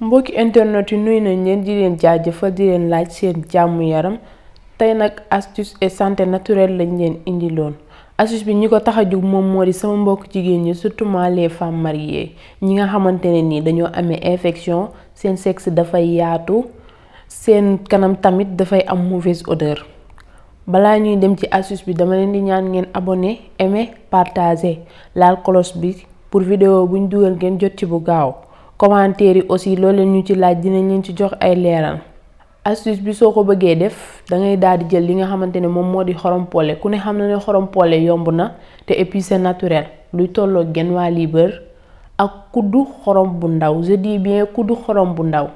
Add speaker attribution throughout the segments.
Speaker 1: mbokki internet yi nuyu nañ leen di leen jaajëfal di leen laaj seen jàmm yaram tey nag astuce et santé naturelle lañ leen indiloon astuce bi ñi ko tax a jóg moom moo di sama mbokk jigéen ñi surtout les femmes mariées ñi nga xamante ne nii dañoo amee infection seen sexe dafay yaatu seen kanam tamit dafay am mauvaise odeur. balaa ñuy dem ci astuce bi dama leen di ñaan ngeen abonné aimer partager laal cloche bi pour vidéo buñ dugal ngeen jot ci bu gaaw. commentaire yi aussi loolu ñu ci laaj dinañ leen ci jox ay leeral astuce bi soo ko bëggee def da ngay daal di jël li nga xamante ne moom moo di xorom polle ku ne xam na ne xorom polle yomb na te et puis c'est naturel luy tolloo genn waa liibar ak kuddu xorom bu ndaw je dis bien kuddu xorom bu ndaw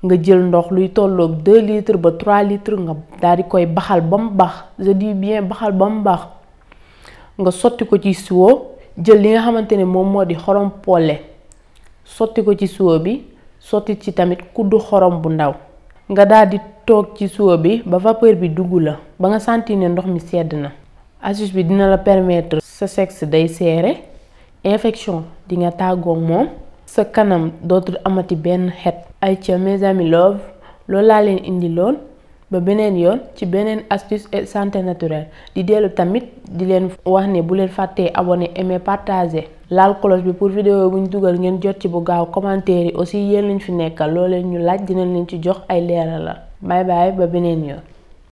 Speaker 1: nga jël ndox luy tolloo 2 litres ba 3 litres nga daal di koy baxal ba mu baax je dis bien baxal ba mu baax nga sotti ko ci siwo jël li nga xamante ne moom moo di xorom polle sotti ko ci siwo bi sotti ci tamit kuddu xorom bu ndaw nga daal di toog ci siwo bi ba vapeur bi dugg la ba nga sentir ne ndox mi sedd na. astuce bi dina la permettre sa sexe day serré infection di nga tàggoog moom sa kanam dootul amati benn xet. ay ca mes amis love loolu laa leen indi loon ba beneen yoon ci beneen astuce et santé naturelle di dellu tamit di leen wax ne bu leen fàttee abonné aimer partager laal cloche bi pour vidéo bu ñu dugal ngeen jot ci bu gaaw. commentaire yi aussi yéen lañ fi nekkal loo leen ñu laaj dinañ leen ci jox ay leeral la bye bye ba beneen yoon.